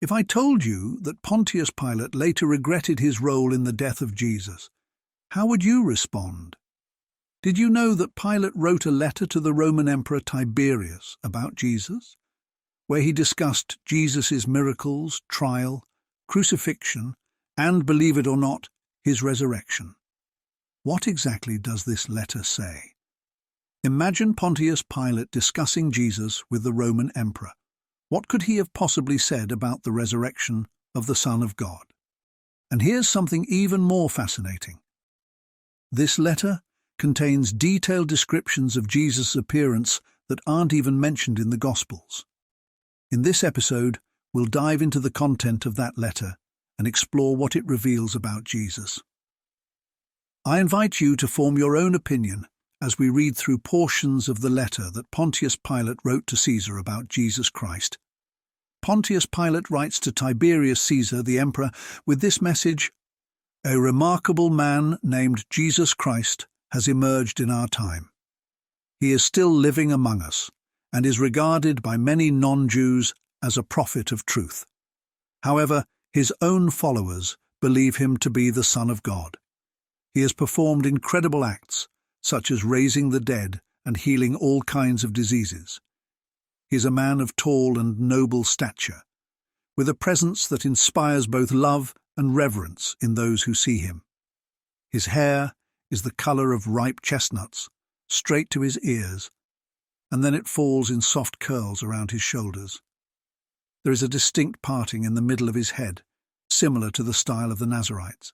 If I told you that Pontius Pilate later regretted his role in the death of Jesus, how would you respond? Did you know that Pilate wrote a letter to the Roman Emperor Tiberius about Jesus, where he discussed Jesus' miracles, trial, crucifixion, and, believe it or not, his resurrection? What exactly does this letter say? Imagine Pontius Pilate discussing Jesus with the Roman Emperor. What could he have possibly said about the resurrection of the Son of God? And here's something even more fascinating. This letter contains detailed descriptions of Jesus' appearance that aren't even mentioned in the Gospels. In this episode, we'll dive into the content of that letter and explore what it reveals about Jesus. I invite you to form your own opinion as we read through portions of the letter that Pontius Pilate wrote to Caesar about Jesus Christ. Pontius Pilate writes to Tiberius Caesar, the emperor, with this message: "A remarkable man named Jesus Christ has emerged in our time. He is still living among us and is regarded by many non-Jews as a prophet of truth. However, his own followers believe him to be the Son of God. He has performed incredible acts, such as raising the dead and healing all kinds of diseases. He is a man of tall and noble stature, with a presence that inspires both love and reverence in those who see him. His hair is the color of ripe chestnuts, straight to his ears, and then it falls in soft curls around his shoulders. There is a distinct parting in the middle of his head, similar to the style of the Nazarites.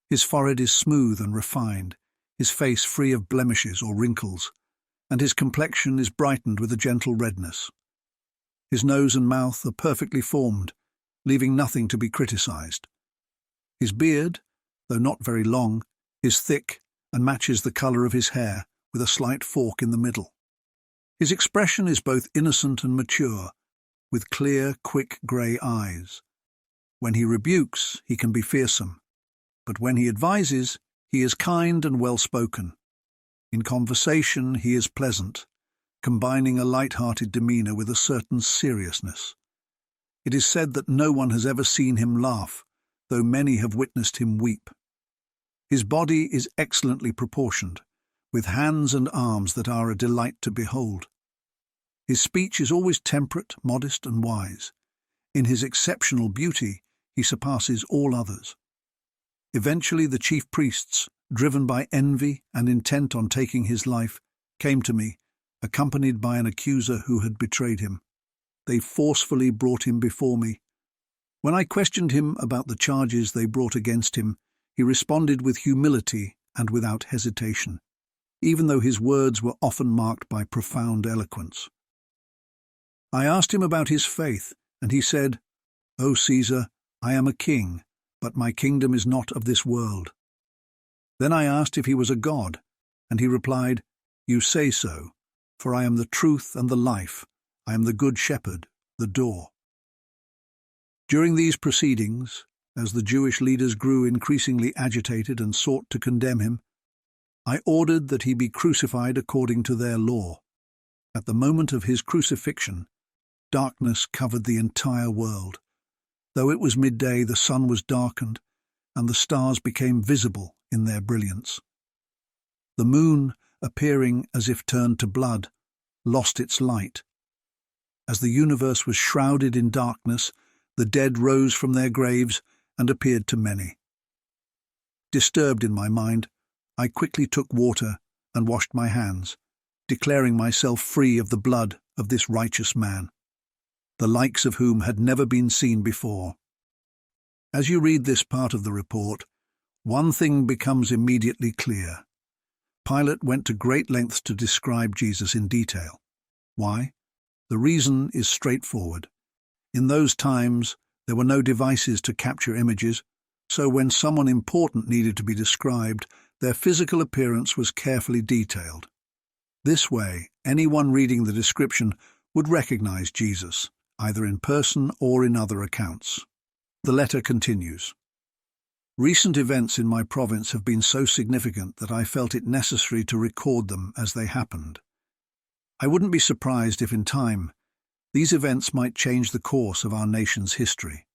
His forehead is smooth and refined, his face free of blemishes or wrinkles, and his complexion is brightened with a gentle redness. His nose and mouth are perfectly formed, leaving nothing to be criticized. His beard, though not very long, is thick and matches the color of his hair, with a slight fork in the middle. His expression is both innocent and mature, with clear, quick grey eyes. When he rebukes, he can be fearsome, but when he advises, he is kind and well-spoken. In conversation, he is pleasant, combining a light-hearted demeanor with a certain seriousness. It is said that no one has ever seen him laugh, though many have witnessed him weep. His body is excellently proportioned, with hands and arms that are a delight to behold. His speech is always temperate, modest, and wise. In his exceptional beauty, he surpasses all others. Eventually, the chief priests, driven by envy and intent on taking his life, came to me, accompanied by an accuser who had betrayed him. They forcefully brought him before me. When I questioned him about the charges they brought against him, he responded with humility and without hesitation, even though his words were often marked by profound eloquence. I asked him about his faith, and he said, "O Caesar, I am a king, but my kingdom is not of this world." Then I asked if he was a god, and he replied, "You say so, for I am the truth and the life. I am the good shepherd, the door." During these proceedings, as the Jewish leaders grew increasingly agitated and sought to condemn him, I ordered that he be crucified according to their law. At the moment of his crucifixion, darkness covered the entire world. Though it was midday, the sun was darkened, and the stars became visible in their brilliance. The moon, appearing as if turned to blood, lost its light. As the universe was shrouded in darkness, the dead rose from their graves and appeared to many. Disturbed in my mind, I quickly took water and washed my hands, declaring myself free of the blood of this righteous man, the likes of whom had never been seen before. As you read this part of the report, one thing becomes immediately clear. Pilate went to great lengths to describe Jesus in detail. Why? The reason is straightforward. In those times, there were no devices to capture images, so when someone important needed to be described, their physical appearance was carefully detailed. This way, anyone reading the description would recognize Jesus, either in person or in other accounts. The letter continues. Recent events in my province have been so significant that I felt it necessary to record them as they happened. I wouldn't be surprised if in time These events might change the course of our nation's history.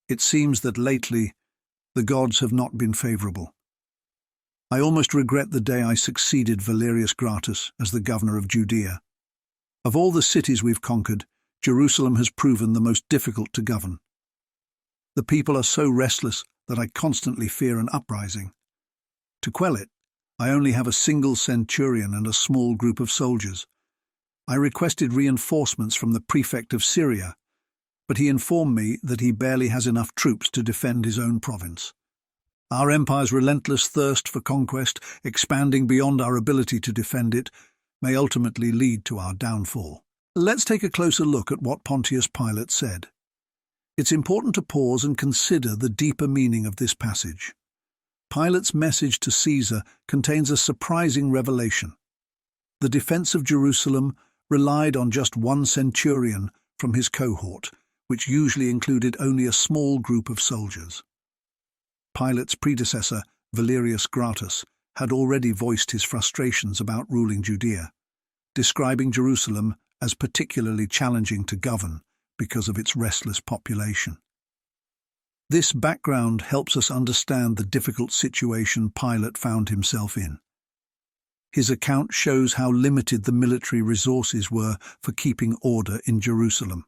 It seems that lately the gods have not been favorable. I almost regret the day I succeeded Valerius Gratus as the governor of Judea. Of all the cities we've conquered, Jerusalem has proven the most difficult to govern. The people are so restless that I constantly fear an uprising. To quell it, I only have a single centurion and a small group of soldiers. I requested reinforcements from the prefect of Syria, but he informed me that he barely has enough troops to defend his own province. Our empire's relentless thirst for conquest, expanding beyond our ability to defend it, may ultimately lead to our downfall. Let's take a closer look at what Pontius Pilate said. It's important to pause and consider the deeper meaning of this passage. Pilate's message to Caesar contains a surprising revelation. The defense of Jerusalem relied on just one centurion from his cohort, which usually included only a small group of soldiers. Pilate's predecessor, Valerius Gratus, had already voiced his frustrations about ruling Judea, describing Jerusalem as particularly challenging to govern because of its restless population. This background helps us understand the difficult situation Pilate found himself in. His account shows how limited the military resources were for keeping order in Jerusalem.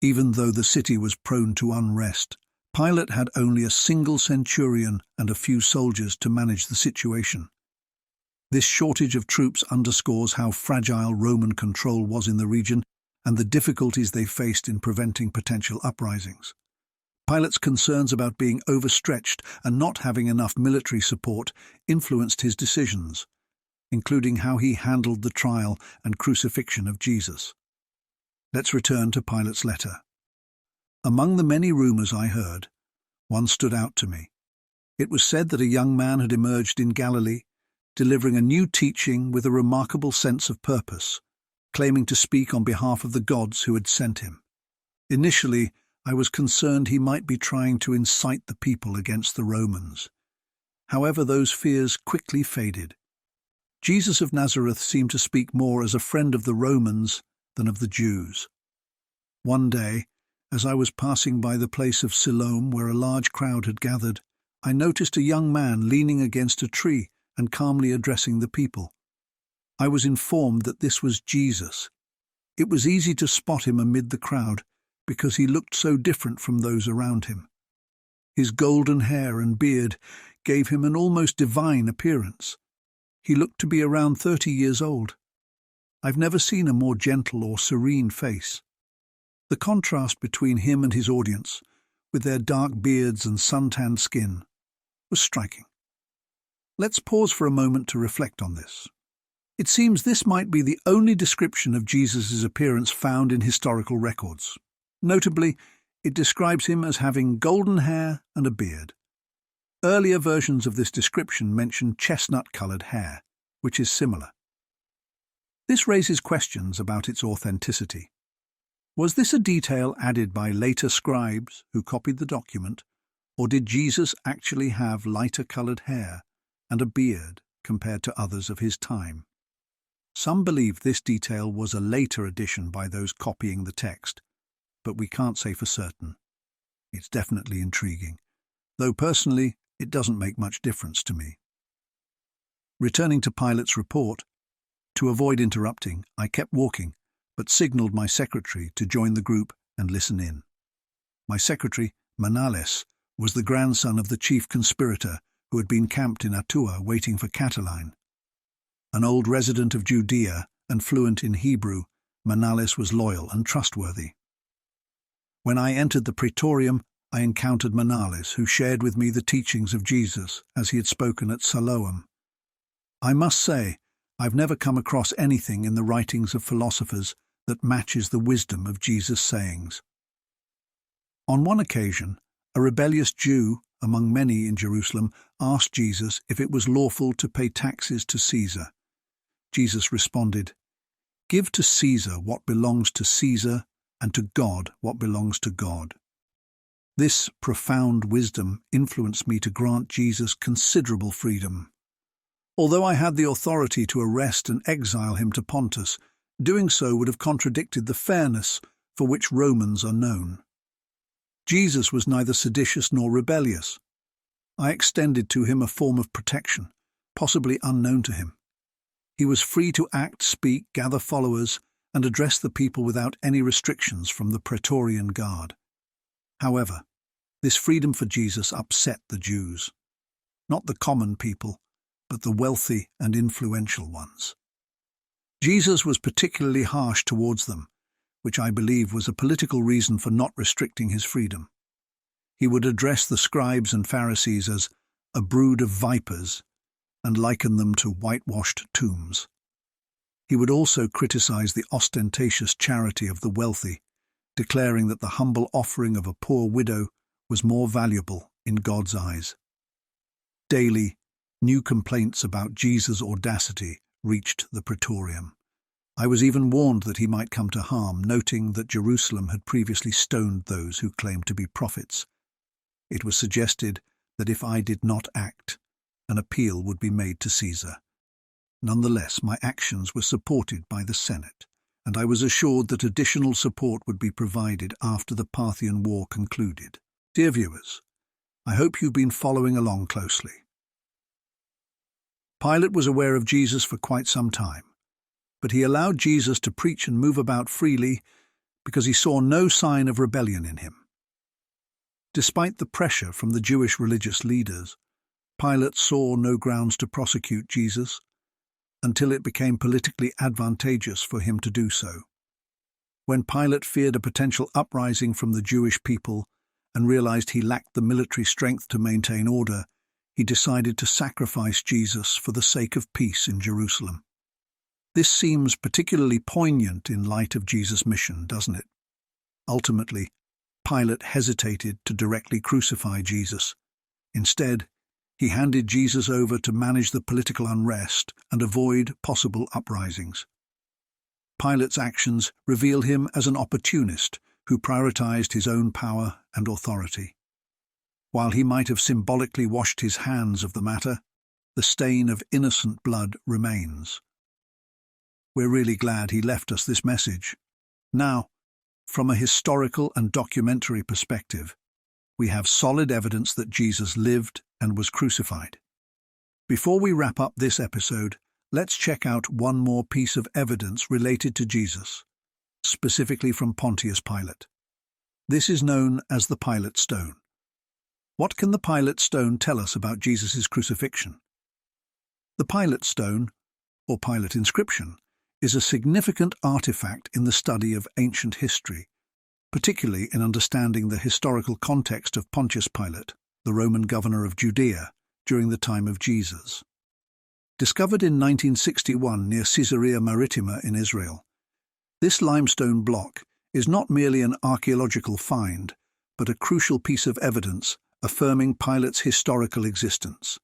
Even though the city was prone to unrest, Pilate had only a single centurion and a few soldiers to manage the situation. This shortage of troops underscores how fragile Roman control was in the region and the difficulties they faced in preventing potential uprisings. Pilate's concerns about being overstretched and not having enough military support influenced his decisions, including how he handled the trial and crucifixion of Jesus. Let's return to Pilate's letter. Among the many rumors I heard, one stood out to me. It was said that a young man had emerged in Galilee, delivering a new teaching with a remarkable sense of purpose, claiming to speak on behalf of the gods who had sent him. Initially, I was concerned he might be trying to incite the people against the Romans. However, those fears quickly faded. Jesus of Nazareth seemed to speak more as a friend of the Romans than of the Jews. One day, as I was passing by the place of Siloam where a large crowd had gathered, I noticed a young man leaning against a tree and calmly addressing the people. I was informed that this was Jesus. It was easy to spot him amid the crowd because he looked so different from those around him. His golden hair and beard gave him an almost divine appearance. He looked to be around 30 years old. I've never seen a more gentle or serene face. The contrast between him and his audience, with their dark beards and suntanned skin, was striking. Let's pause for a moment to reflect on this. It seems this might be the only description of Jesus' appearance found in historical records. Notably, it describes him as having golden hair and a beard. Earlier versions of this description mention chestnut-coloured hair, which is similar. This raises questions about its authenticity. Was this a detail added by later scribes who copied the document, or did Jesus actually have lighter-coloured hair and a beard compared to others of his time? Some believe this detail was a later addition by those copying the text, but we can't say for certain. It's definitely intriguing, though personally it doesn't make much difference to me. Returning to Pilate's report, to avoid interrupting, I kept walking, but signalled my secretary to join the group and listen in. My secretary, Manales, was the grandson of the chief conspirator who had been camped in Atua waiting for Catiline. An old resident of Judea and fluent in Hebrew, Manales was loyal and trustworthy. When I entered the praetorium, I encountered Manales, who shared with me the teachings of Jesus as he had spoken at Siloam. I must say, I've never come across anything in the writings of philosophers that matches the wisdom of Jesus' sayings. On one occasion, a rebellious Jew, among many in Jerusalem, asked Jesus if it was lawful to pay taxes to Caesar. Jesus responded, "Give to Caesar what belongs to Caesar, and to God what belongs to God." This profound wisdom influenced me to grant Jesus considerable freedom. Although I had the authority to arrest and exile him to Pontus, Doing so would have contradicted the fairness for which Romans are known. Jesus was neither seditious nor rebellious. I extended to him a form of protection, possibly unknown to him. He was free to act, speak, gather followers, and address the people without any restrictions from the Praetorian Guard. However, this freedom for Jesus upset the Jews. Not the common people, but the wealthy and influential ones. Jesus was particularly harsh towards them, which I believe was a political reason for not restricting his freedom. He would address the scribes and Pharisees as a brood of vipers and liken them to whitewashed tombs. He would also criticize the ostentatious charity of the wealthy, declaring that the humble offering of a poor widow was more valuable in God's eyes. Daily, new complaints about Jesus' audacity reached the Praetorium. I was even warned that he might come to harm, noting that Jerusalem had previously stoned those who claimed to be prophets. It was suggested that if I did not act, an appeal would be made to Caesar. Nonetheless, my actions were supported by the Senate, and I was assured that additional support would be provided after the Parthian War concluded. Dear viewers, I hope you've been following along closely. Pilate was aware of Jesus for quite some time, but he allowed Jesus to preach and move about freely because he saw no sign of rebellion in him. Despite the pressure from the Jewish religious leaders, Pilate saw no grounds to prosecute Jesus until it became politically advantageous for him to do so. When Pilate feared a potential uprising from the Jewish people and realized he lacked the military strength to maintain order, he decided to sacrifice Jesus for the sake of peace in Jerusalem. This seems particularly poignant in light of Jesus' mission, doesn't it? Ultimately, Pilate hesitated to directly crucify Jesus. Instead, he handed Jesus over to manage the political unrest and avoid possible uprisings. Pilate's actions reveal him as an opportunist who prioritized his own power and authority. While he might have symbolically washed his hands of the matter, the stain of innocent blood remains. We're really glad he left us this message. Now, from a historical and documentary perspective, we have solid evidence that Jesus lived and was crucified. Before we wrap up this episode, let's check out one more piece of evidence related to Jesus, specifically from Pontius Pilate. This is known as the Pilate Stone. What can the Pilate Stone tell us about Jesus' crucifixion? The Pilate Stone, or Pilate inscription, is a significant artifact in the study of ancient history, particularly in understanding the historical context of Pontius Pilate, the Roman governor of Judea, during the time of Jesus. Discovered in 1961 near Caesarea Maritima in Israel, this limestone block is not merely an archaeological find, but a crucial piece of evidence affirming Pilate's historical existence.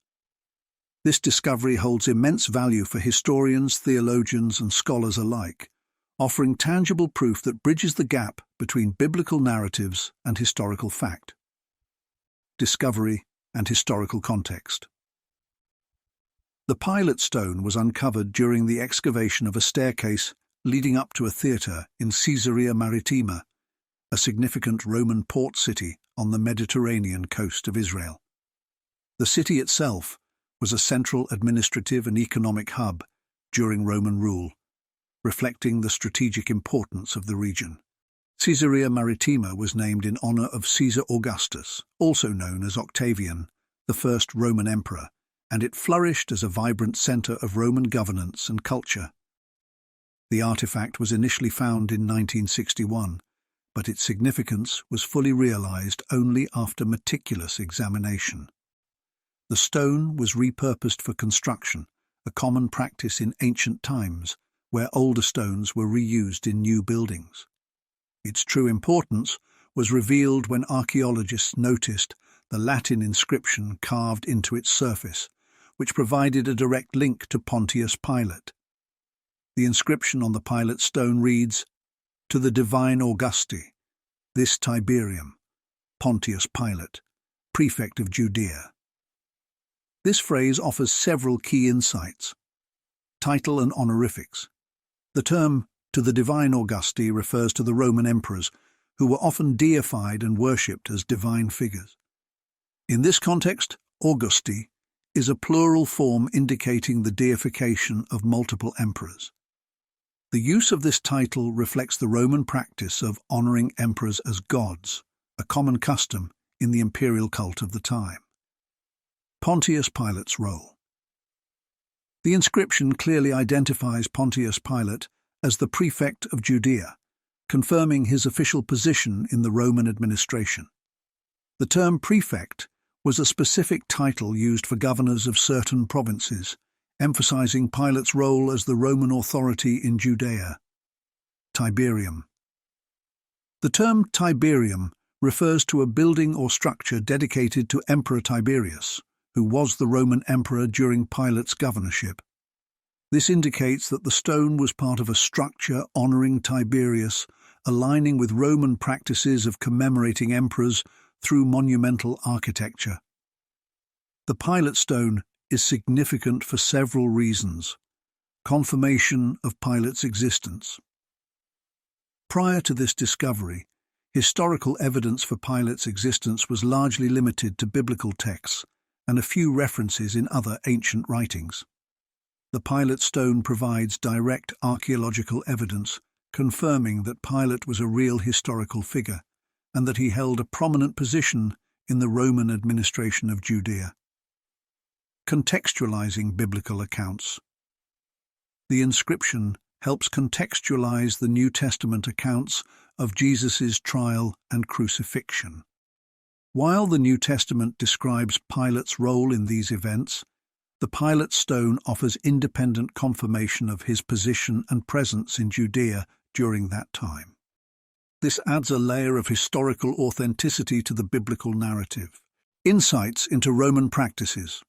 This discovery holds immense value for historians, theologians, and scholars alike, offering tangible proof that bridges the gap between biblical narratives and historical fact. Discovery and historical context. The Pilate Stone was uncovered during the excavation of a staircase leading up to a theatre in Caesarea Maritima, a significant Roman port city on the Mediterranean coast of Israel. The city itself was a central administrative and economic hub during Roman rule, reflecting the strategic importance of the region. Caesarea Maritima was named in honor of Caesar Augustus, also known as Octavian, the first Roman emperor, and it flourished as a vibrant center of Roman governance and culture. The artifact was initially found in 1961, but its significance was fully realized only after meticulous examination. The stone was repurposed for construction, a common practice in ancient times, where older stones were reused in new buildings. Its true importance was revealed when archaeologists noticed the Latin inscription carved into its surface, which provided a direct link to Pontius Pilate. The inscription on the Pilate Stone reads, "To the divine Augusti, this Tiberium, Pontius Pilate, prefect of Judea." This phrase offers several key insights. Title and honorifics. The term to the divine Augusti refers to the Roman emperors, who were often deified and worshipped as divine figures. In this context, Augusti is a plural form indicating the deification of multiple emperors. The use of this title reflects the Roman practice of honoring emperors as gods, a common custom in the imperial cult of the time. Pontius Pilate's role. The inscription clearly identifies Pontius Pilate as the prefect of Judea, confirming his official position in the Roman administration. The term prefect was a specific title used for governors of certain provinces, emphasizing Pilate's role as the Roman authority in Judea. Tiberium. The term Tiberium refers to a building or structure dedicated to Emperor Tiberius, who was the Roman emperor during Pilate's governorship. This indicates that the stone was part of a structure honoring Tiberius, aligning with Roman practices of commemorating emperors through monumental architecture. The Pilate stone is significant for several reasons. Confirmation of Pilate's existence. Prior to this discovery, historical evidence for Pilate's existence was largely limited to biblical texts and a few references in other ancient writings. The Pilate stone provides direct archaeological evidence, confirming that Pilate was a real historical figure and that he held a prominent position in the Roman administration of Judea. Contextualizing biblical accounts. The inscription helps contextualize the New Testament accounts of Jesus' trial and crucifixion. While the New Testament describes Pilate's role in these events, the Pilate stone offers independent confirmation of his position and presence in Judea during that time. This adds a layer of historical authenticity to the biblical narrative. Insights into Roman practices.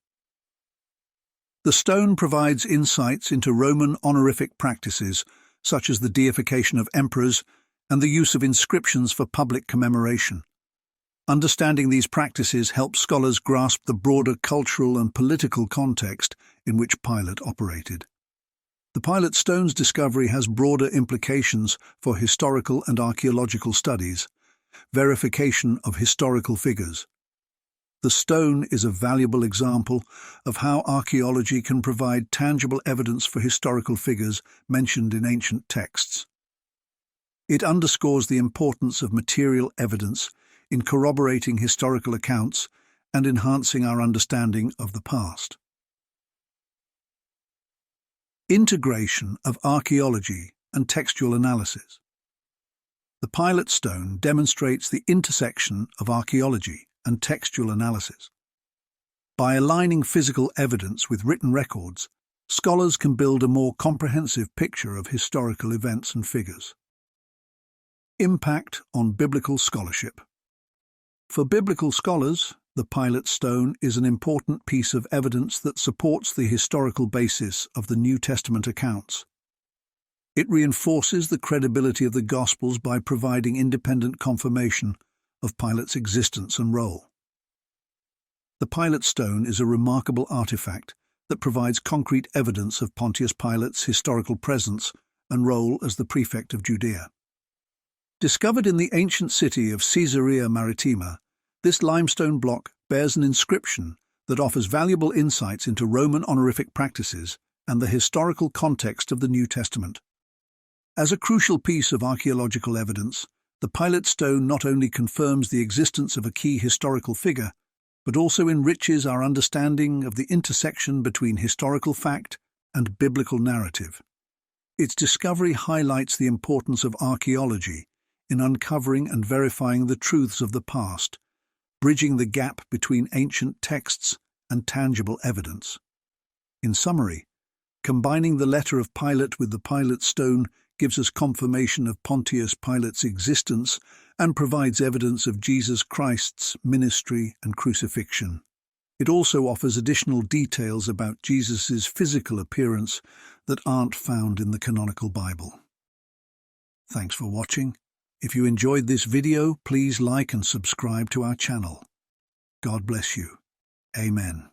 The stone provides insights into Roman honorific practices, such as the deification of emperors and the use of inscriptions for public commemoration. Understanding these practices helps scholars grasp the broader cultural and political context in which Pilate operated. The Pilate stone's discovery has broader implications for historical and archaeological studies, verification of historical figures. The stone is a valuable example of how archaeology can provide tangible evidence for historical figures mentioned in ancient texts. It underscores the importance of material evidence in corroborating historical accounts and enhancing our understanding of the past. Integration of archaeology and textual analysis. The Pilate stone demonstrates the intersection of archaeology and textual analysis. By aligning physical evidence with written records, scholars can build a more comprehensive picture of historical events and figures. Impact on biblical scholarship. For biblical scholars, the Pilate stone is an important piece of evidence that supports the historical basis of the New Testament accounts. It reinforces the credibility of the Gospels by providing independent confirmation of Pilate's existence and role. The Pilate stone is a remarkable artifact that provides concrete evidence of Pontius Pilate's historical presence and role as the prefect of Judea. Discovered in the ancient city of Caesarea Maritima, this limestone block bears an inscription that offers valuable insights into Roman honorific practices and the historical context of the New Testament. As a crucial piece of archaeological evidence, the Pilate stone not only confirms the existence of a key historical figure, but also enriches our understanding of the intersection between historical fact and biblical narrative. Its discovery highlights the importance of archaeology in uncovering and verifying the truths of the past, bridging the gap between ancient texts and tangible evidence. In summary, combining the letter of Pilate with the Pilate stone gives us confirmation of Pontius Pilate's existence and provides evidence of Jesus Christ's ministry and crucifixion. It also offers additional details about Jesus' physical appearance that aren't found in the canonical Bible. Thanks for watching. If you enjoyed this video, please like and subscribe to our channel. God bless you. Amen.